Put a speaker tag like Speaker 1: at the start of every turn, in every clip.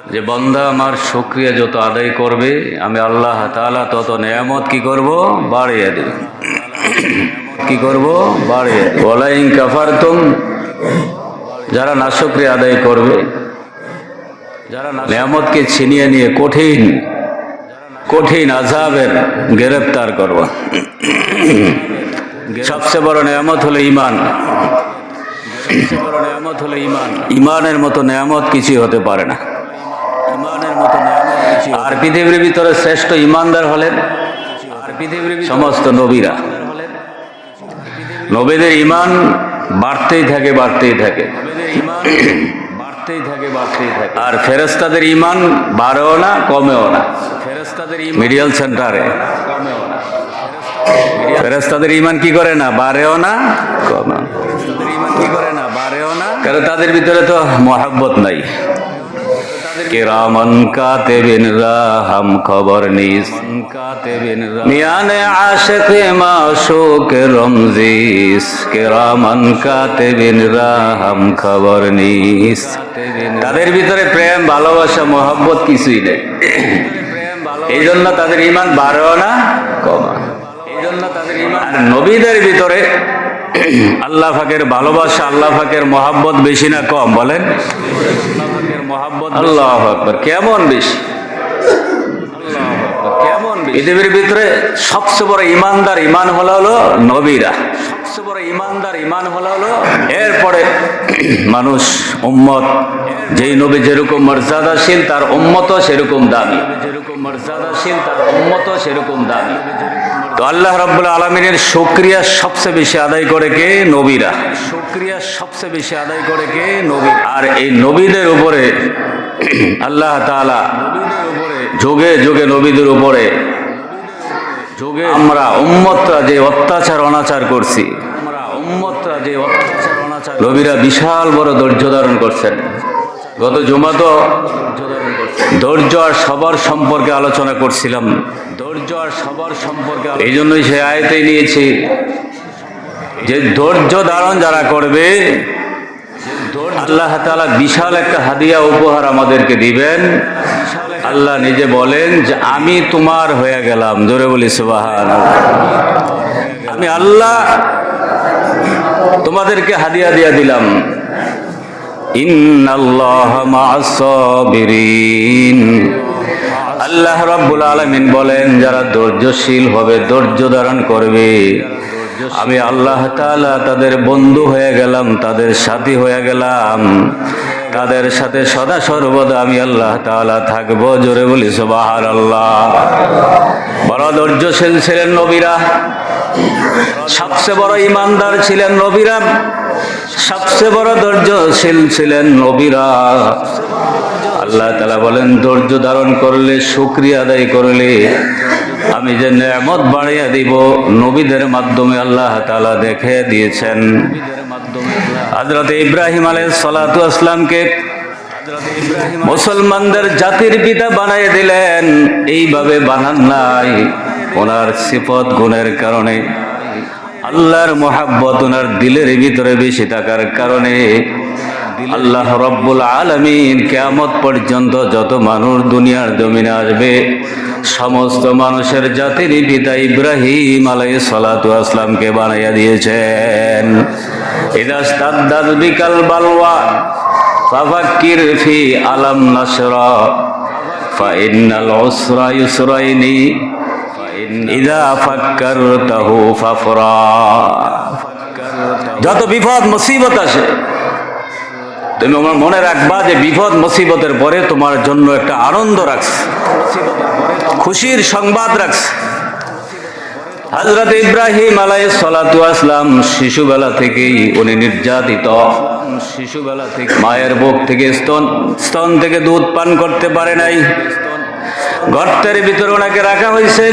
Speaker 1: যে বান্দা আমার শুকরিয়া যত আদায় করবে আমি আল্লাহ তাআলা তত নেয়ামত কি করব, বাড়িয়ে দেব। কি করব, বাড়িয়ে দেব। ওয়ালা ইন কাফারতুম, যারা নাশুকরিয়া আদায় করবে, যারা নেয়ামতকে ছিনিয়ে নিয়ে কঠিন কঠিন আযাবের গ্রেফতার করব। সবচেয়ে বড় নেয়ামত হলো ঈমান। ঈমানের মতো নেয়ামত কিছুই হতে পারে না। আর পৃথিবীর ভিতরে শ্রেষ্ঠ ঈমানদার হলেন সমস্ত নবীরা। নবীদের ঈমান বাড়তেই থাকে, বাড়তেই থাকে। আর ফেরেশতাদের ঈমান বাড়েও না, কমেও না, মিডিয়াল সেন্টারে। ফেরেশতাদের ঈমান কি করে না, বাড়েও না, কমেও না, কারণ তাদের ভিতরে তো মহব্বত নাই। কিরামান কাতিবিন রাহাম খবর নিস, মিয়ানে আশিক মাশুক রমজিস, কিরামান কাতিবিন রাহাম খবর নিস। তাদের ভিতরে প্রেম, ভালোবাসা, মহব্বত কিছুই নেই। এই জন্য তাদের ঈমান বাড়েও না, কমে। আর নবীদের ভিতরে আল্লাহ পাকের ভালোবাসা, আল্লাহ পাকের মহব্বত বেশি না কম, বলেন? আল্লাহু আকবার, কেমন বেশি? পৃথিবীর ভিতরে সবচেয়ে বড় ঈমানদার ঈমান হলো নবীরা। এরপরে মানুষ উম্মত, যেই নবী যেরকম মর্যাদাশীল তার উম্মতও সেরকম দামি। তো আল্লাহ রাব্বুল আলামিনের শুকরিয়া সবচেয়ে বেশি আদায় করে কে? নবীরা। আর এই নবীদের উপরে আল্লাহ তাআলা যুগে যুগে নবীদের উপরে আমরা উম্মতরা যে অত্যাচার অনাচার করছি, নবীরা বিশাল বড় ধৈর্য ধারণ করছেন। গত জুমা তো ধৈর্য আর সবার সম্পর্কে আলোচনা করছিলাম। এই জন্যই সে আয়াতেই নিয়েছি যে ধৈর্য ধারণ যারা করবে আল্লাহ তাআলা বিশাল একটা হাদিয়া উপহার আমাদেরকে দিবেন। আল্লাহ নিজে বলেন যে আমি তোমার হয়ে গেলাম। জোরে বলি সুবহানাল্লাহ। আমি আল্লাহ তোমাদেরকে হাদিয়া দিয়া দিলাম। ইন্নাল্লাহা মা'আস সাবিরিন। আল্লাহ রাব্বুল আলামিন বলেন যারা ধৈর্যশীল হবে, ধৈর্য ধারণ করবে, আমি আল্লাহ তাআলা তাদের বন্ধু হয়ে গেলাম, তাদের সাথী হয়ে গেলাম, তাদের সাথে সদা সর্বদা আমি আল্লাহ তাআলা থাকবো। জোরে বলি সুবহানাল্লাহ। বড় ধৈর্যশীল ছিলেন নবীরা, সবচেয়ে বড় ঈমানদার ছিলেন নবীরা, সবচেয়ে বড় ধৈর্যশীল ছিলেন নবীরা। আল্লাহ তাআলা বলেন ধৈর্য ধারণ করলে, শুকরিয়া আদায় করলে আমি যে নেয়ামত বাড়িয়ে দিব নবীদের মাধ্যমে আল্লাহ তাআলা দেখে দিয়েছেন। হযরত ইব্রাহিম আলাইহিস সালাতু ওয়াস সালামকে মুসলমানদের জাতির পিতা বানিয়ে দিলেন। এইভাবে বানান নাই, ওনার সিফত গুণের কারণে, আল্লাহর মহব্বত ওনার দিলের ভিতরে বেশি থাকার কারণে আল্লাহ রাব্বুল আলামিন কিয়ামত পর্যন্ত যত মানুষ দুনিয়ার জমিনে আসবে সমস্ত মানুষের জাতির পিতা ইব্রাহিম আলাইহিস সালাতু ওয়াস সালামকে বানাইয়া দিয়েছেন। ইদাস্তাদ্দাদ বিকাল বালওয়া ফাফাক্কির ফি আলাম নাশরা ফাইন্নাল উসরা ইউসরাইনি ইযা ফাক্কারতাহু ফাফরা। যত বিপদ মুসিবত আসে তুমি আমার মনে রাখবা যে বিপদ মুসিবতের পরে তোমার জন্য একটা আনন্দ রাখছে, খুশির সংবাদ রাখছে। হযরত ইব্রাহিম আলাইহিস সালাতু ওয়াস সালাম শিশুবেলা থেকেই উনি নির্যাতিত। শিশুবেলা থেকে মায়ের বুক থেকে স্তন থেকে দুধ পান করতে পারে নাই। গর্তের ভিতরে ওনাকে রাখা হয়েছে,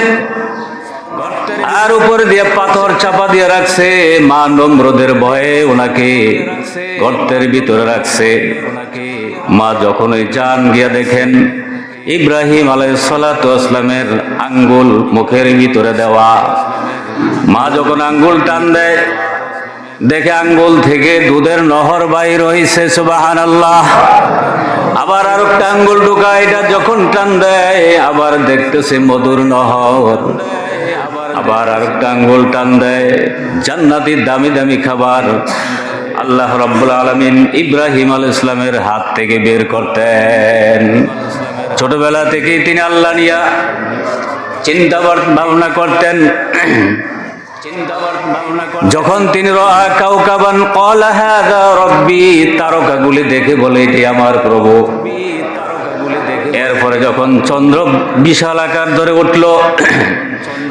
Speaker 1: আর উপর দিয়ে পাথর চাপা দিয়ে রাখছে। মা নমরুদের ভয়ে ওনাকে গর্তের ভিতরে রাখছে। মা যখন ওই জান গিয়া দেখেন ইব্রাহিম আলাইহিস সালাতু ওয়াস সালামের আঙ্গুল মুখের ভিতরে দেওয়া, মা যখন আঙ্গুল টান দেয় দেখে আঙ্গুল থেকে দুধের নহর বাইর হইছে। সুবহানাল্লাহ। আবার আর একটা আঙ্গুল ঢুকায়, এটা যখন টান দেয় আবার দেখতেছে মধুর নহর। আবার আর একটা আঙ্গুল টান দেয়, জান্নাতি দামি দামি খাবার আল্লাহ রাব্বুল আলামিন ইব্রাহিম আলাইহিস সালামের হাত থেকে বের করতেন। ছোটবেলা থেকেই তিনি আল্লাহ নিয়া চিন্তা ভাবনা করতেন। যখন তিনি রাআ কাওকাবান ক্বালা হাযা রাব্বি, তারকাগুলি দেখে বলে এটি আমার প্রভু। এরপরে যখন চন্দ্র বিশাল আকার ধরে উঠল,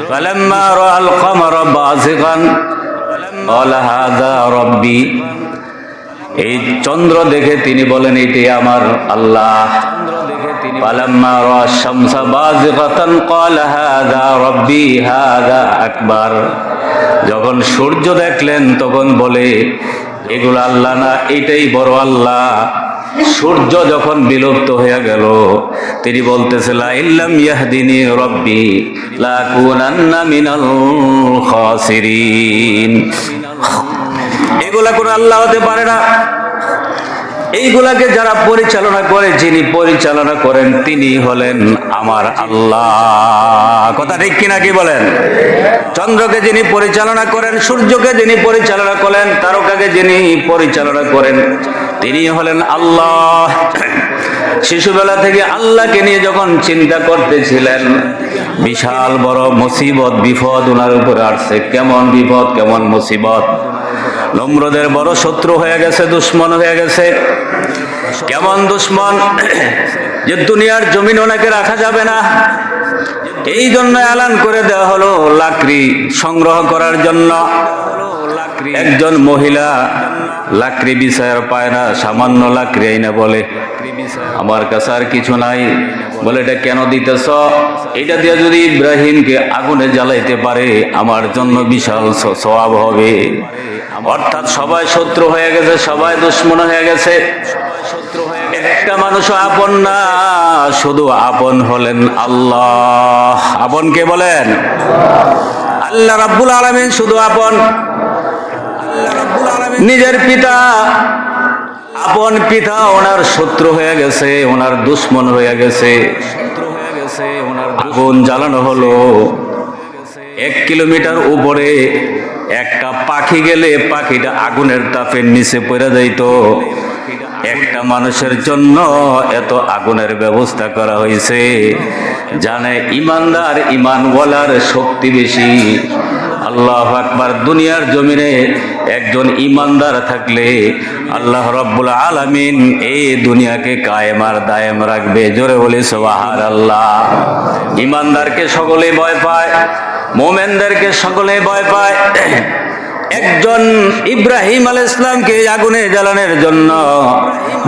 Speaker 1: ফালাম্মা রাআল কমারা বাযিগান ক্বালা হাযা রাব্বি, এই চন্দ্র দেখে তিনি বলেন এটি আমার আল্লাহ। ফালাম্মা রাআ শামসা বাযিগাতান ক্বালা হাযা রাব্বি হাযা আকবার, যখন সূর্য দেখলেন তখন বলে এগুলো আল্লাহ না, এটাই বড় আল্লাহ। সূর্য যখন বিলুপ্ত হয়ে গেল, তিনি বলতেছে লা ইল্লাম ইয়াহদিনি রাব্বি লাকুনান্না মিনাল খাসিরিন। এগুলা কোন আল্লাহ হতে পারে না। এইগুলাকে যারা পরিচালনা করে, যিনি পরিচালনা করেন তিনি হলেন আমার আল্লাহ। কথা ঠিক কিনা কি বলেন? চন্দ্রকে যিনি পরিচালনা করেন, সূর্যকে যিনি পরিচালনা করেন, তারকাকে যিনি পরিচালনা করেন তিনি হলেন আল্লাহ। শিশুবেলা থেকে আল্লাহকে নিয়ে যখন চিন্তা করতেছিলেন, বিশাল বড় মুসিবত বিপদ ওনার উপরে আসছে। কেমন বিপদ, কেমন মুসিবত! নমরুদের বড় শত্রু হয়ে গেছে, দুশ্মন হয়ে গেছে। কেমন দুশ্মন যে দুনিয়ার জমিন ওনাকে রাখা যাবে না। এই জন্য এলান করে দেওয়া হলো লাকড়ি সংগ্রহ করার জন্য। একজন মহিলা লাকড়ি বিছায়ার পায় না, সামান্য লাকড়ি আইনা বলে আমার কাছে আর কিছু নাই। বলে এটা কেন দিতেছ? এটা দিয়ে যদি ইব্রাহিমকে আগুনে জ্বালাইতে পারে আমার জন্য বিশাল সওয়াব হবে। অর্থাৎ সবাই শত্রু হয়ে গেছে, সবাই দুশ্মন হয়ে গেছে। একটা মানুষও আপন না, শুধু আপন হলেন আল্লাহ। আপন কে বলেন? আল্লাহ রাব্বুল আলামিন শুধু আপন। নিজের পিতা, আপন পিতা ওনার শত্রু হয়ে গেছে, ওনার দুশ্মন হয়ে গেছে। আগুন জ্বালানো হলো, 1 কিলোমিটার উপরে একটা পাখি গেলে পাখিটা আগুনের তাপের নিচে পড়ে যাইত। একটা মানুষের জন্য এত আগুনের ব্যবস্থা করা হয়েছে। জানে ইমানদার ইমানওয়ালার শক্তি বেশি। আল্লাহু আকবার। দুনিয়ার জমিনে একজন ইমানদার থাকলে আল্লাহ রাব্বুল আলামিন এই দুনিয়াকে কায়েম আর দায়েম রাখবে। জোরে বলি সুবহানাল্লাহ। ইমানদারকে সকলে ভয় পায়, মুমিনদেরকে সকলে ভয় পায়। একজন ইব্রাহিম আলাইহিস সালামকে আগুনে জ্বালানোর জন্য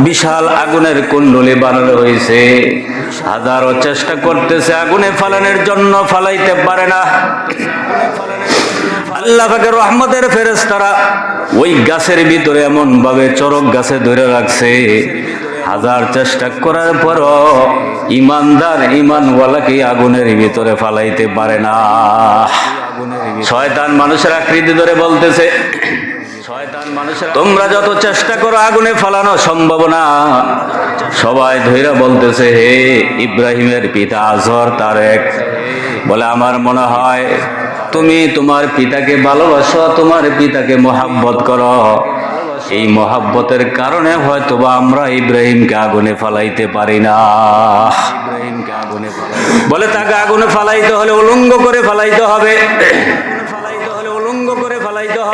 Speaker 1: বিশাল আগুনের কুণ্ডলী বানানো হয়েছে। হাজারো চেষ্টা করতেছে আগুনে ফালানোর জন্য, ফালাইতে পারে না। আল্লাহ পাকের রহমতের ফেরেশতারা ওই গাছের ভিতরে এমন ভাবে চরক গাছে ধরে রাখছে, হাজার চেষ্টা করার পরও ইমানদার ইমানওয়ালাকে আগুনের ভিতরে ফালাইতে পারে না। শয়তান মানুষের আকৃতি ধরে বলতেছে, তোমরা যত চেষ্টা করো আগুনে ফালানো সম্ভব না। সবাই ধৈরা বলতেছে হে ইব্রাহিমের পিতা আজর তারেক, বলে আমার মনে হয় তুমি তোমার পিতাকে ভালোবাসো, তোমার পিতাকে মহাব্বত করো। এই মহাব্বতের কারণে হয়তোবা আমরা ইব্রাহিমকে আগুনে ফালাইতে পারি না। বলে তাকে আগুনে ফালাইতে হলে উলঙ্গ করে ফালাইতে হবে।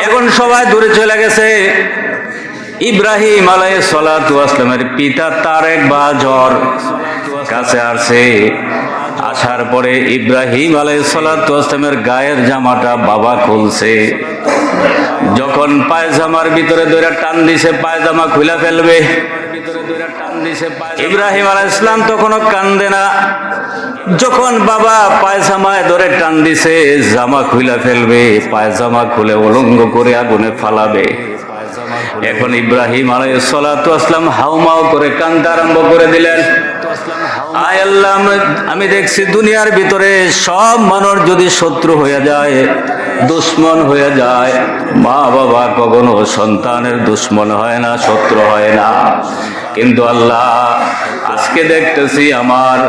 Speaker 1: এখন সবাই দূরে চলে গেছে। ইব্রাহিম আলাইহিস সালাতু ওয়াস সালামের পিতা তারেক বা আজর কাছে আসে। আসার পরে ইব্রাহিম আলাইহিস সালাতু ওয়াস সালামের গায়ের জামাটা বাবা খুলছে। যখন পায়জামার ভিতরে ধরে টান দিছে পায়জামা খুলে ফেলবে, ইব্রাহিম আলাইহিস সালাম তখনও কান্দে না। যখন বাবা পায়জামায় ধরে টান দিছে জামা খুলে ফেলবে, পায়জামা খুলে উলঙ্গ করে আগুনে ফালাবে। এখন ইব্রাহিম আলাইহিস সালাতু ওয়াস সালাম হাউমাউ করে কান্দা আরম্ভ করে দিলেন, আয় আল্লাহ, আমি দেখছি দুনিয়ার ভিতরে সব মানুষ যদি শত্রু হয়ে যায়, দুশ্মন হয়ে যায়, মা বাবা কখনো সন্তানের দুশ্মন হয় না, শত্রু হয় না। কিন্তু আল্লাহ আজকে দেখতেছি আমার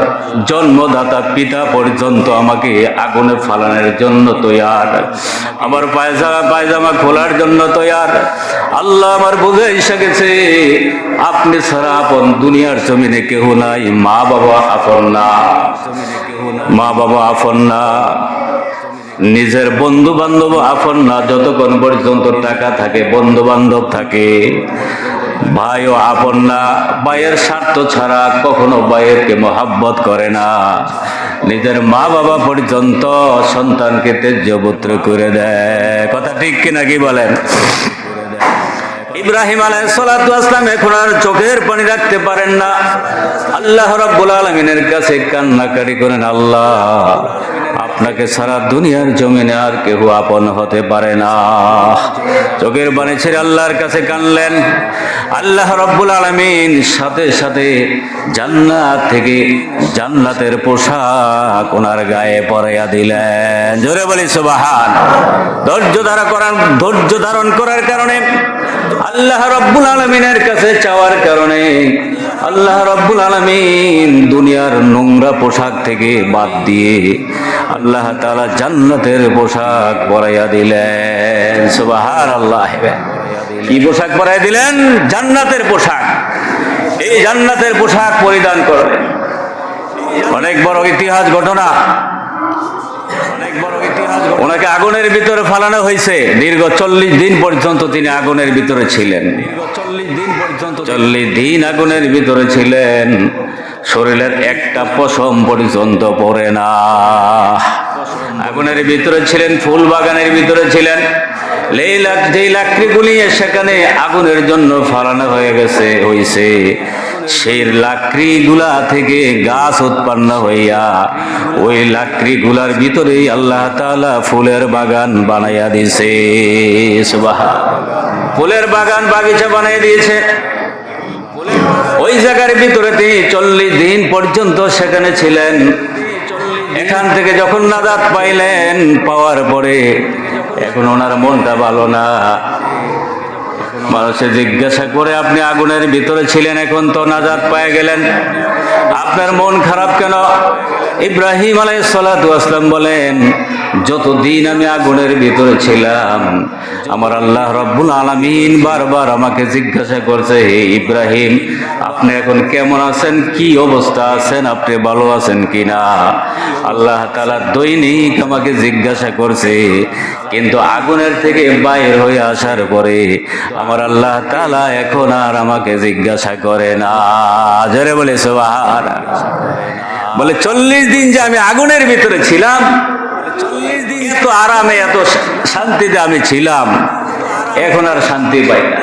Speaker 1: জন্মদাতা পিতা পর্যন্ত আমাকে আগুনে ফালানোর জন্য তৈয়ার, আমার পায়জামা খোলার জন্য তৈয়ার। আল্লাহ আমার বুঝে এসে গেছে আপনি ছাড়া আপন দুনিয়ার জমিনে কেউ নাই। মা বাবা আপন না, মা বাবা আপন না, নিজের বন্ধু বান্ধব আপন না। যতক্ষণ পর্যন্ত টাকা থাকে, বন্ধু বান্ধব থাকে, ভাইও আপন না। ভাইয়ের স্বার্থ ছাড়া কখনো ভাইয়েরকে মহাব্বত করে না। নিজের মা বাবা পর্যন্ত সন্তানকে তেজ্যপুত্র করে দেয়। কথা ঠিক কিনা কি বলেন? ইব্রাহিম আলাইহিস সালাতু ওয়াস সালাম এখন আর চোখের পানি রাখতে পারেন না। আল্লাহ রাব্বুল আলামিনের কাছে কান্নাকাটি করেন, আল্লাহ আপনাকে সারা দুনিয়ার জমিনে আর কেউ আপন হতে পারে না। চোখের পানি ছেড়ে আল্লাহর কাছে কানলেন। আল্লাহ রাব্বুল আলামিন সাথে সাথে জান্নাত থেকে জান্নাতের পোশাক ওনার গায়ে পরাইয়া দিলেন। জোরে বলি সুবহান। ধৈর্য ধারণ করার কারণে, আল্লাহ রাব্বুল আলামিনের কাছে চাওয়ার কারণে আল্লাহ রাব্বুল আলামিন দুনিয়ার নোংরা পোশাক থেকে বাদ দিয়ে আল্লাহ তাআলা জান্নাতের পোশাক পরাইয়া দিলেন। সুবহানাল্লাহ। কি পোশাক পরাইয়া দিলেন? জান্নাতের পোশাক। এই জান্নাতের পোশাক পরিধান করলেন। অনেক বড় ইতিহাস ঘটনা। ওনাকে আগুনের ভিতরে ফালানো হয়েছে। দীর্ঘ 40 দিন পর্যন্ত তিনি আগুনের ভিতরে ছিলেন। 40 দিন আগুনের ভিতরে ছিলেন। শরীরের একটা পশম পর্যন্ত পড়ে না। আগুনের ভিতরে ছিলেন, ফুল বাগানের ভিতরে ছিলেন। যেই লাকড়িগুলি সেখানে আগুনের জন্য ফালানো হয়েছে, সেই লাকড়িগুলা থেকে গাছ উৎপন্ন হইয়া ওই লাকড়িগুলার ভিতরেই আল্লাহ তাআলা ফুলের বাগান বানাইয়া দিয়েছে। সুবহানাল্লাহ। ফুলের বাগান, বাগিচা বানিয়ে দিয়েছে। ওই জায়গার ভিতরে তিনি 40 দিন পর্যন্ত সেখানে ছিলেন। এখান থেকে যখন নাজাত পাইলেন, পাওয়ার পরে এখন ওনার মনটা ভালো না। মানুষে জিজ্ঞাসা করে, আপনি আগুনের ভিতরে ছিলেন, এখন তো নাজাত পেয়ে গেলেন, আপনার মন খারাপ কেন? ইব্রাহিম আলাইহিস সালাতু ওয়াস সালাম বলেন, যতদিন আমি আগুনের ভিতরে ছিলাম আমার আল্লাহ রাব্বুল আলামিন বারবার আমাকে জিজ্ঞাসা করছে, হে ইব্রাহিম আপনি এখন কেমন আছেন, কি অবস্থা আছেন, আপনি ভালো আছেন কিনা? আল্লাহ তাআলা দৈনিক আমাকে জিজ্ঞাসা করছে, কিন্তু আগুনের থেকে বাইর হয়ে আসার পরে আমার আল্লাহ তাআলা এখন আর আমাকে জিজ্ঞাসা করে না। জোরে বলে সুবহানাল্লাহ। বলে 40 দিন যে আমি আগুনের ভিতরে ছিলাম, 40 দিন এত আরামে এত শান্তিতে আমি ছিলাম, এখন আর শান্তি পাই না।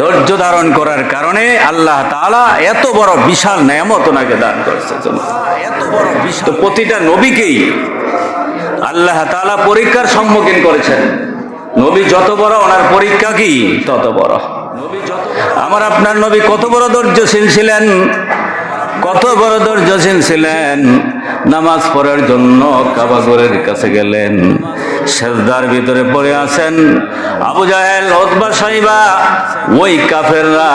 Speaker 1: ধৈর্য ধারণ করার কারণে আল্লাহ তাআলা এত বড় বিশাল নেয়ামত ওনাকে দান করেছে। এত বড় বিশাল, তো প্রতিটা নবীকেই আল্লাহ তাআলা পরীক্ষার সম্মুখীন করেছেন। নবী যত বড়, ওনার পরীক্ষা কি তত বড়। আমার আপনার নবী কত বড় ধৈর্যশীল ছিলেন, কত বড় ধৈর্যশীল ছিলেন। নামাজ পড়ার জন্য কাবা ঘরের কাছে গেলেন, সেজদার ভিতরে পড়ে আছেন। আবু জাহেল, উতবা, সাইবা, ওই কাফেররা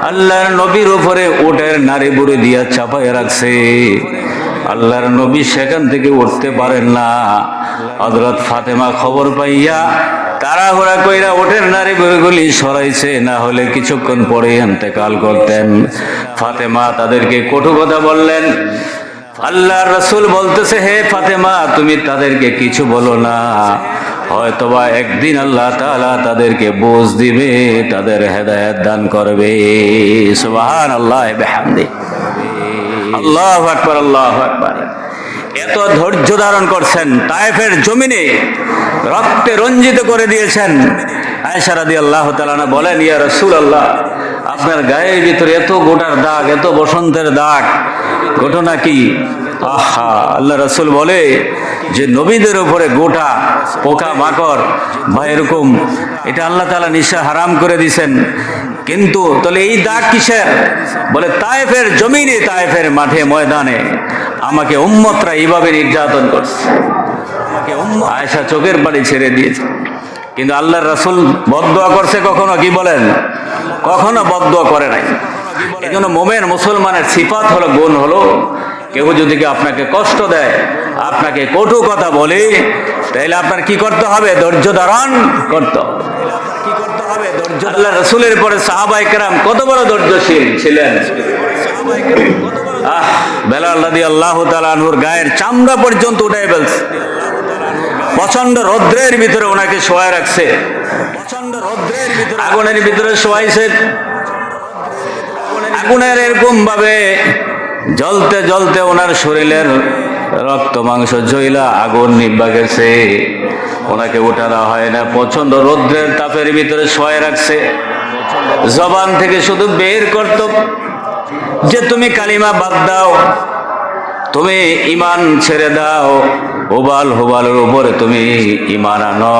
Speaker 1: আল্লাহর নবীর উপরে উটের নাড়ি বুড়ি দিয়া চাপায় রাখছে। আল্লাহর নবী সেখান থেকে উঠতে পারেন না। হযরত ফাতেমা খবর পাইয়া তাড়াহুড়া কইরা উটের নাড়ি বুড়িগুলি সরাইছে, না হলে কিছুক্ষণ পরে ইন্তেকাল করতেন। ফাতেমা তাদেরকে কটু কথা বললেন। আল্লাহর রাসূল বলতেছে, হে ফাতেমা তুমি তাদেরকে কিছু বলো না, হয়তোবা একদিন আল্লাহ তাআলা তাদেরকে বুঝ দিবে, তাদের হেদায়েত দান করবে। সুবহানাল্লাহ বিহামদি। আল্লাহু আকবার, আল্লাহু আকবার। এত ধৈর্য ধারণ করছেন, তায়েফের জমিনে রক্তে রঞ্জিত করে দিয়েছেন। আয়েশা রাদিয়াল্লাহু তাআলা বলেন, ইয়া রাসূলুল্লাহ আপনার গায়ের ভিতরে এত গোটার দাগ, এত বসন্তের দাগ, ঘটনা কি? আহা, আল্লাহ রাসূল বলে যে নবীদের উপরে গোটা পোকা মাকড় বা এরকম, এটা আল্লাহ তাআলা নিশা হারাম করে দিয়েছেন। কিন্তু তাহলে এই দাগ কিসের? বলে তায়েফের জমিনে, তায়েফের মাঠে ময়দানে আমাকে উম্মতরা এইভাবে নির্যাতন করছে। আয়েশা চোখের পানি ছেড়ে দিয়েছে। কিন্তু আল্লাহর রাসূল বদদুয়া করছে কখনো? কি বলেন? কখনো বদদুয়া করে নাই। এই জন্য মোমেন মুসলমানের সিফাত হলো, গুণ হলো, কেউ যদি আপনাকে কষ্ট দেয়, আপনাকে কটু কথা বলে, তাহলে আপনার কি করতে হবে? ধৈর্য ধারণ করতে হবে। কি করতে হবে? ধৈর্য। আল্লাহ রাসূলের পরে সাহাবায়ে কেরাম কত বড় ধৈর্যশীল ছিলেন। বেলাল রাদিয়াল্লাহু তাআলা আনহুর গায়ের চামড়া পর্যন্ত উঠে ফেলছে। প্রচন্ড রৌদ্রের ভিতরে ওনাকে শোয়ায় রাখছে, প্রচন্ড রৌদ্রের ভিতরে, আগুনের ভিতরে শোয়াইছে। আগুনের এরকম ভাবে জ্বলতে জ্বলতে ওনার শরীরের রক্ত মাংস জ্বলা আগুন নিভা গেছে, ওনাকে উঠানো হয় না। প্রচন্ড রৌদ্রের তাপের ভিতরে শোয়ায় রাখছে। জবান থেকে শুধু বের করত যে তুমি কালিমা বাদ দাও, তুমি ইমান ছেড়ে দাও, হুবাল হুবালের উপরে তুমি ইমান আনো।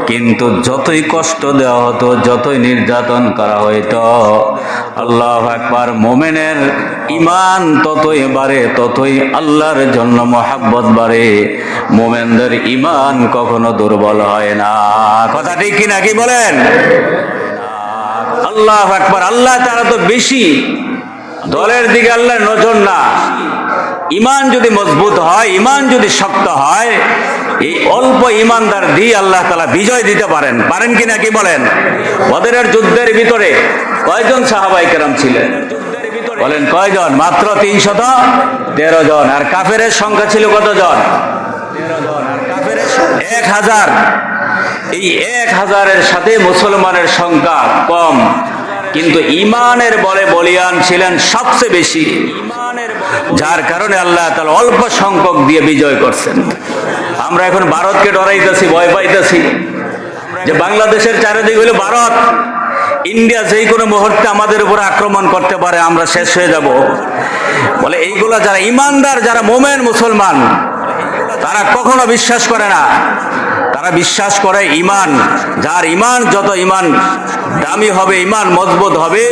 Speaker 1: কিন্তু যতই কষ্ট দেওয়া হতো, যতই নির্যাতন করা হইতো, আল্লাহু আকবার, মোমেনের ইমান ততই বাড়ে, ততই আল্লাহর জন্য মহাব্বত বাড়ে। মোমেনদের ইমান কখনো দুর্বল হয় না। কথা ঠিক কিনা? কি বলেন? আল্লাহু আকবার। আল্লাহ তাআলা তো বেশি, দলের দিকে আল্লাহর নজর না। ইমান যদি মজবুত হয়, ইমান যদি শক্ত হয়, এই অল্প ইমানদার দিয়ে আল্লাহ তাআলা বিজয় দিতে পারেন। পারেন কিনা? কি বলেন? বদরের যুদ্ধের ভিতরে কয়জন সাহাবায়ে কেরাম ছিলেন? বলেন কয়জন? মাত্র 313 জন। আর কাফেরের সংখ্যা ছিল কতজন? 1000। এই 1000-এর সাথে মুসলমানের সংখ্যা কম, কিন্তু ইমানের বলে বলিয়ান ছিলেন সবচেয়ে বেশি। যার কারণে আল্লাহ তাআলা অল্প সংখ্যক দিয়ে বিজয় করছেন। আমরা এখন ভারতকে ডরাইতেছি, ভয় পাইতেছি যে বাংলাদেশের চারিদিকে হলো ভারত, ইন্ডিয়া যেই কোনো মুহূর্তে আমাদের উপর আক্রমণ করতে পারে, আমরা শেষ হয়ে যাব। বলে এইগুলা যারা ইমানদার, যারা মোমেন মুসলমান, তারা কখনো বিশ্বাস করে না। তারা বিশ্বাস করে ইমান, যার ইমান যত ইমান দামি হবে, ইমান মজবুত হবে,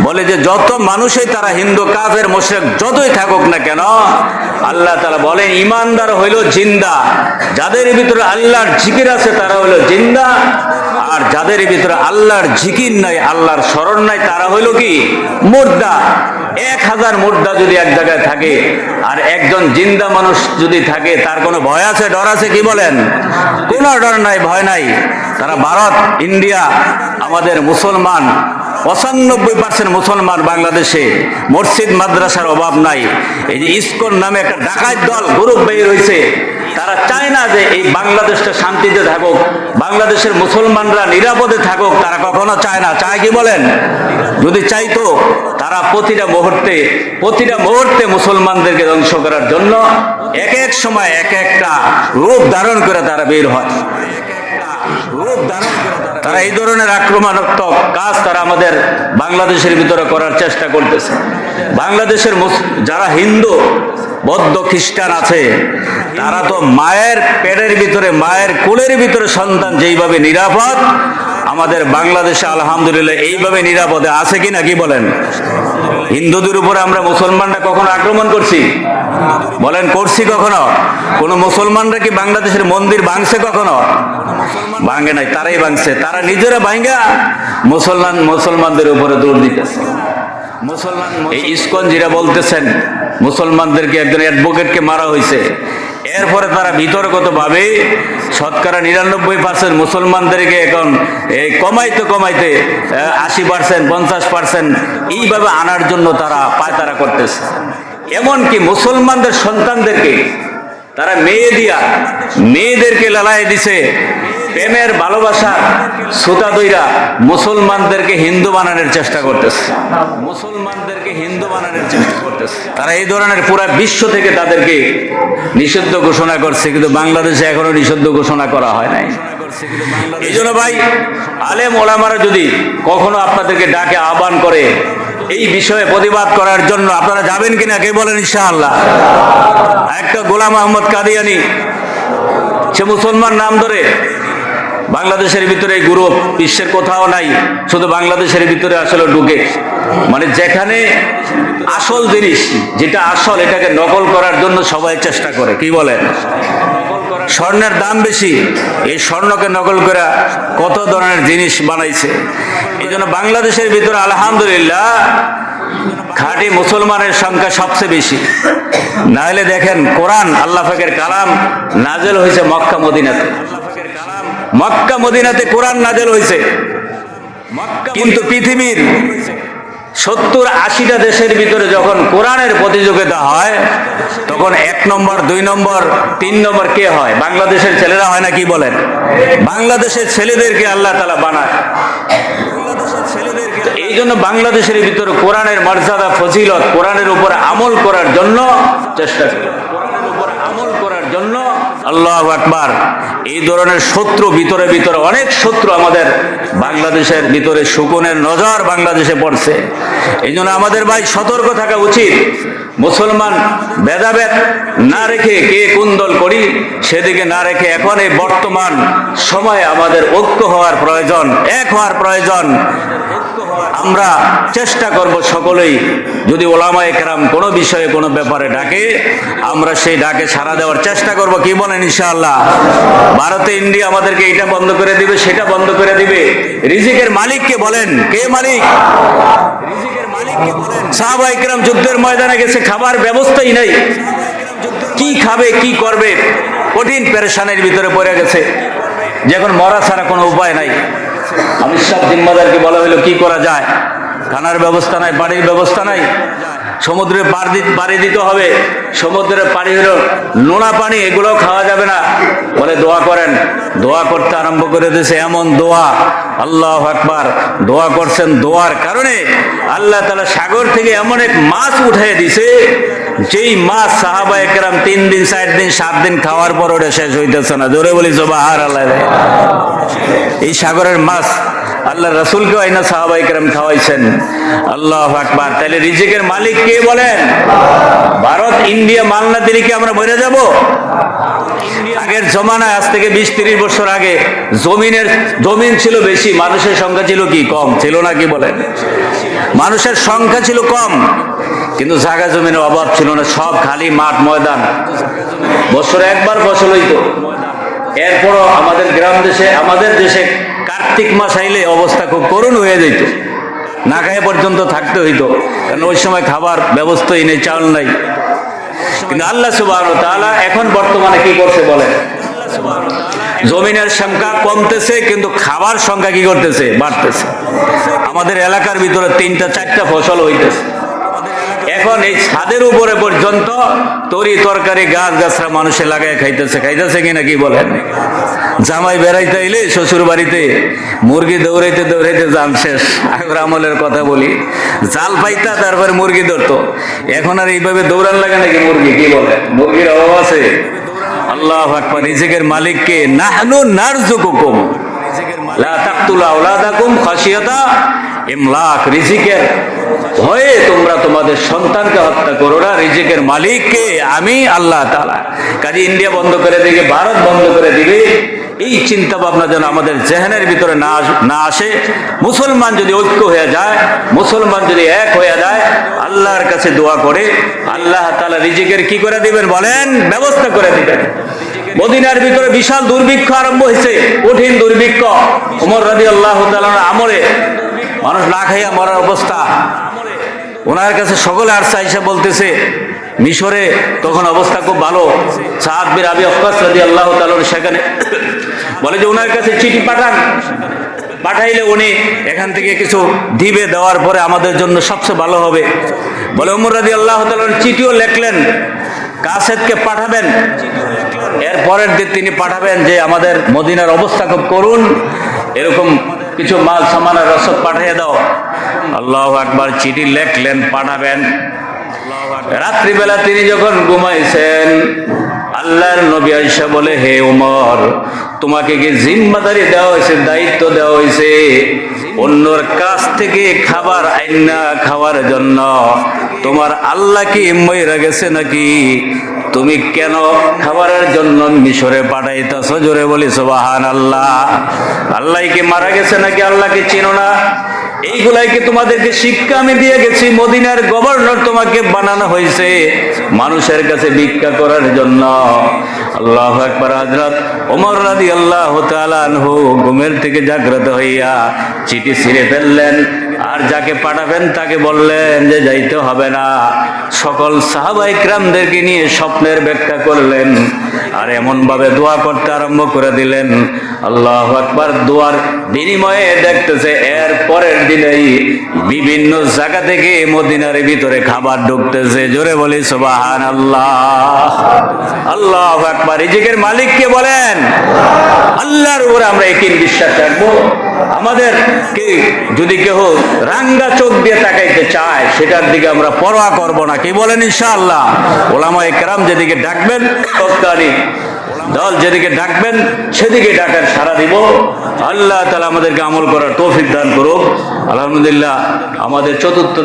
Speaker 1: বলে যে যত মানুষই তারা হিন্দু, কাফের, মুশরিক যতই থাকুক না কেন, আল্লাহ তাআলা বলেন ইমানদার হইল জিন্দা। যাদের ভিতরে আল্লাহর জিকির আছে তারা হইল জিন্দা, আর যাদের ভিতরে আল্লাহর জিকির নাই, আল্লাহর স্মরণ নাই, তারা হইল কি? মুর্দা। 1000 মুর্দা যদি এক জায়গায় থাকে আর একজন জিন্দা মানুষ যদি থাকে, তার কোনো ভয় আছে, ডর আছে? কি বলেন? কোনো ডর নাই, ভয় নাই। তারা ভারত, ইন্ডিয়া, আমাদের মুসলমান 95% মুসলমান বাংলাদেশে, মসজিদ মাদ্রাসার অভাব নাই। এই যে ইসকন নামে একটা ডাকাত দল গ্রুপ বের হয়েছে, তারা চায় না যে এই বাংলাদেশটা শান্তিতে থাকুক, বাংলাদেশের মুসলমানরা নিরাপদে থাকুক। তারা কখনো চায় না। চায়? কি বলেন? যদি চাইতো, তারা প্রতিটা মুহূর্তে মুসলমানদেরকে ধ্বংস করার জন্য এক এক সময় এক একটা রূপ ধারণ করে তারা বের হয়। তারা এই ধরনের আক্রমণাত্মক কাজ তারা আমাদের বাংলাদেশের ভিতরে করার চেষ্টা করতেছে। বাংলাদেশের যারা হিন্দু, বৌদ্ধ, খ্রিস্টান আছে, তারা তো মায়ের পেটের ভিতরে, মায়ের কোলের ভিতরে সন্তান যেইভাবে নিরাপদ, আমাদের বাংলাদেশে আলহামদুলিল্লাহ এইভাবে নিরাপদে আছে কিনা? কি বলেন? হিন্দুদের উপরে আমরা মুসলমানরা কখনো আক্রমণ করছি? বলেন করছি কখনো? কোন মুসলমানরা কি বাংলাদেশের মন্দির ভাঙছে কখনো? ভাঙে নাই, তারাই ভাঙছে। তারা নিজেরা ভাঙা মুসলমানদের উপরে দৌড় দিতেছে। এই ইসকন যেটা বলতেছেন, মুসলমানদেরকে একজন অ্যাডভোকেটকে মারা হয়েছে, এরপরে তারা বিতর্কত ভাবে 99% মুসলমানদেরকে এখন এই কমাইতে 80%, 50% এইভাবে আনার জন্য তারা পায়তারা করতেছে। এমনকি মুসলমানদের সন্তানদেরকে তারা মেয়েদেরকে লালায় দিছে, প্রেমের ভালোবাসা সুতা দইরা মুসলমানদেরকে হিন্দু বানানোর চেষ্টা করতেছে। তারা এই ধরনের পুরা বিশ্ব থেকে তাদেরকে নিষিদ্ধ ঘোষণা করছে, কিন্তু বাংলাদেশে এখনো নিষিদ্ধ ঘোষণা করা হয় নাই। এই জন্য ভাই, আলেম ওলামারা যদি কখনো আপনাদেরকে ডাকে, আহ্বান করে এই বিষয়ে প্রতিবাদ করার জন্য, আপনারা যাবেন কিনা? কে বলেন? ইনশাআল্লাহ। একটা গোলাম আহমদ কাদিয়ানি, সে মুসলমান নাম ধরে বাংলাদেশের ভিতরে এই গ্রুপ বিশ্বের কোথাও নাই, শুধু বাংলাদেশের ভিতরে আসলে ঢুকে, মানে যেখানে আসল জিনিস যেটা আসল, এটাকে নকল করার জন্য সবাই চেষ্টা করে। কি বলেন? স্বর্ণের দাম বেশি, এই স্বর্ণকে নকল করে কত ধরনের জিনিস বানাইছে। এই জন্য বাংলাদেশের ভিতরে আলহামদুলিল্লাহ খাঁটি মুসলমানের সংখ্যা সবচেয়ে বেশি। না হলে দেখেন কোরআন আল্লাহ পাকের কালাম নাজেল হয়েছে মক্কা মদিনাতে, মক্কা মদিনাতে কোরআন নাজেল হয়েছে। কিন্তু পৃথিবীর 70-80টা দেশের ভিতরে যখন কোরআনের প্রতিযোগিতা হয় তখন 1 নম্বর 2 নম্বর 3 নম্বর কে হয়? বাংলাদেশের ছেলেরা হয় না, কি বলেন? বাংলাদেশের ছেলেদেরকে আল্লাহ তাআলা বানায়। এই জন্য বাংলাদেশের ভিতরে কোরআনের মর্যাদা ফজিলত, কোরআনের উপর আমল করার জন্য চেষ্টা করি, কোরআনের উপর আমল করার জন্য। আল্লাহু আকবার। এই ধরনের শত্রু ভিতরে ভিতরে অনেক শত্রু আমাদের বাংলাদেশের ভিতরে, শকুনের নজর বাংলাদেশে পড়ছে। এই জন্য আমাদের ভাই সতর্ক থাকা উচিত। মুসলমান ভেদাভেদ না রেখে কে কোন দল করি সেদিকে না রেখে এখন এই বর্তমান সময়ে আমাদের ঐক্য হওয়ার প্রয়োজন, এক হওয়ার প্রয়োজন। আমরা চেষ্টা করব সকলেই, যদি ওলামায়ে কেরাম কোনো বিষয়ে কোনো ব্যাপারে ডাকে আমরা সেই ডাকে সাড়া দেওয়ার চেষ্টা করব। কি বলেন ইনশাআল্লাহ? ভারতে ইন্ডিয়া আমাদেরকে এটা বন্ধ করে দিবে, সেটা বন্ধ করে দিবে। রিজিকের মালিককে বলেন, কে মালিক? রিজিকের মালিককে বলেন। সাহাবায়ে কেরাম যুদ্ধের ময়দানে গেছে, খাবার ব্যবস্থাই নাই, কি খাবে কি করবে, কঠিন পেরেশানির ভিতরে পড়ে গেছে, যে এখন মরা ছাড়া কোনো উপায় নাই। আমির সাহেব জিম্মাদারকে বলা হলো কি করা যায়? খানার ব্যবস্থা নাই, পানির ব্যবস্থা নাই, সমুদ্রে পাড়ি দিতে হবে। সমুদ্রের পানি হলো নোনা পানি, এগুলোও খাওয়া যাবে না। বলে দোয়া করেন। দোয়া করতে আরম্ভ করে দিয়েছে, এমন দোয়া, আল্লাহু আকবার। দোয়া করছেন, দোয়ার কারণে আল্লাহ তাআলা সাগর থেকে এমন এক মাছ উঠিয়ে দিছে, যেই মাছ সাহাবায়ে কেরাম 3 দিন 4 দিন 7 দিন খাওয়ার পর ওটা শেষ হইতেছে না। জোরে বলি সুবহানাল্লাহ। এই সাগরের মাছ আল্লাহ রাসূলকে আইনা সাহাবায়ে কেরাম খাওয়াইছেন। আল্লাহু আকবার। তাহলে রিজিকের মালিক কে বলেন? ভারত ইন্ডিয়া মাল না দিলে কি আমরা মরে যাব? আগের জমানায়, আজ থেকে 20-30 বছর আগে জমিন ছিল বেশি, মানুষের সংখ্যা ছিল কি কম? ছিল না, কি বলেন? মানুষের সংখ্যা ছিল কম, কিন্তু জায়গা জমিনের অভাব ছিল না, সব খালি মাঠ ময়দান। বছরে একবার ফসল হইতো। এরপরও আমাদের গ্রাম দেশে, আমাদের দেশে কার্তিক মাস আইলে অবস্থা খুব করুণ হয়ে যেত, না খায় পর্যন্ত থাকতে হইতো, কারণ ওই সময় খাবার ব্যবস্থাই নেই, চাল নাই। কিন্তু আল্লাহ সুবহানাহু ওয়া তাআলা এখন বর্তমানে কি করছে বলেন? জমিনের সংখ্যা কমতেছে কিন্তু খাবার সংখ্যা কি করতেছে? বাড়তেছে। আমাদের এলাকার ভিতরে 3টা-4টা ফসল হইতেছে। এখন এই ছাদের উপরে পর্যন্ত তরি তরকারি গাছ গাছরা মানুষে লাগায় খাইতেছে কিনা, কি বলেন? জামাই বেড়াইতে আইলে শ্বশুর বাড়িতে মুরগি দৌড়াইতে দৌড়াইতে জান শেষ। আগের আমলের কথা বলি, জাল পাইতা তারপরে মুরগি ধরতো। এখন আর এইভাবে দৌড়ান লাগে নাকি মুরগি, কি বলেন? মুরগির অভাব আছে। আল্লাহু আকবার। রিজিকের মালিককে নাহনু নারযুকুকুম লা তাকতুলু আওলাদাকুম খাশিয়াতা ইমলাক। রিজিকের ভয়ে তোমরা তোমাদের সন্তানকে হত্যা করো না। রিজিকের মালিককে আমি আল্লাহ তাআলা। কাজে ইন্ডিয়া বন্ধ করে দিবে, ভারত বন্ধ করে দিবে, এই চিন্তা ভাবনা যেন আমাদের জেহেনের ভিতরে না আসে। মুসলমান যদি ঐক্য হয়ে যায়, মুসলমান যদি এক হয়ে যায়, আল্লাহর কাছে দোয়া করে আল্লাহ তাআলা রিজিকের কি করে দিবেন বলেন? ব্যবস্থা করে দিবেন। মদিনার ভিতরে বিশাল দুর্ভিক্ষ আরম্ভ হয়েছে, কঠিন দুর্ভিক্ষ। ওমর রাদিয়াল্লাহু তাআলার আমলে মানুষ না খাইয়া মরার অবস্থা। ওনার কাছে সকলে আর চাইছে, বলতেছে মিশরে তখন অবস্থা খুব ভালো। সাদ বিন আবি ওয়াক্কাস রাদিয়াল্লাহু তাআলা সেখানে বলে যে ওনার কাছে চিঠি পাঠাইলে উনি এখান থেকে কিছু দিবে, দেওয়ার পরে আমাদের জন্য সবচেয়ে ভালো হবে। বলে ওমর রাদিয়াল্লাহু তাআলা চিঠিও লেখলেন, কাসেদকে পাঠাবেন। এর পরের দিন তিনি পাঠাবেন যে আমাদের মদিনার অবস্থা খুব করুণ, এরকম কিছু মাল সামানের রসদ পাঠিয়ে দাও। আল্লাহু আকবার। চিঠি লেখলেন, পাঠাবেন। রাত্রিবেলা তিনি যখন ঘুমাইছেন, আল্লাহর নবী আয়েশা বলে, হে ওমর, তোমাকে কি জিম্মাদারি দেওয়া হয়েছে, দায়িত্ব দেওয়া হয়েছে অন্যর কাছ থেকে খাবার আইনা খাওয়ার জন্য? তোমার আল্লাহ কি মইরা গেছে নাকি? তুমি কেন খাবারের জন্য মিশরে পাঠাইতেছ? জোরে বলি সুবহানাল্লাহ। আল্লাহ কি মারা গেছে নাকি? আল্লাহকে চিনো না? এইগুলাইকে তোমাদেরকে শিক্ষা আমি দিয়ে গেছি। মদিনার গভর্নর তোমাকে বানানো হয়েছে মানুষের কাছে ভিক্ষা করার জন্য। আল্লাহু আকবার। হযরত ওমর রাদিয়াল্লাহু তাআলা আনহু ঘুমের থেকে জাগ্রত হইয়া চিঠি ছিঁড়ে ফেললেন, আর যাকে পাঠাবেন তাকে বললেন যে যাইতে হবে না। সকল সাহাবায়ে কেরামদেরকে নিয়ে স্বপ্নের ব্যাখ্যা করলেন, আর এমন ভাবে দোয়া করতে আরম্ভ করে দিলেন। আল্লাহু আকবার। দোয়ার বিনিময়ে দেখতেছে এর পরের দিনেই বিভিন্ন জায়গা থেকে মদিনার ভিতরে খাবার ঢুকতেছে। জোরে বলি সুবহানাল্লাহ। আল্লাহু আকবার। রিজিকের মালিক কে বলেন? আল্লাহর উপরে আমরা একই বিশ্বাস রাখবো। আমাদের কি যদি কেউ রাঙ্গা চোখ দিয়ে তাকাইতে চায় সেটার দিকে আমরা পরোয়া করব না, কি বলেন? ইনশাআল্লাহ ওলামায়ে কেরাম যেদিকে ডাকবেন, তৎকালীন দল যেদিকে ডাকবেন সেদিকে ডাকার সাড়া দিব। আল্লাহ তাআলা আমাদেরকে আমল করার তৌফিক দান করুক। আলহামদুলিল্লাহ, আমাদের চতুর্থ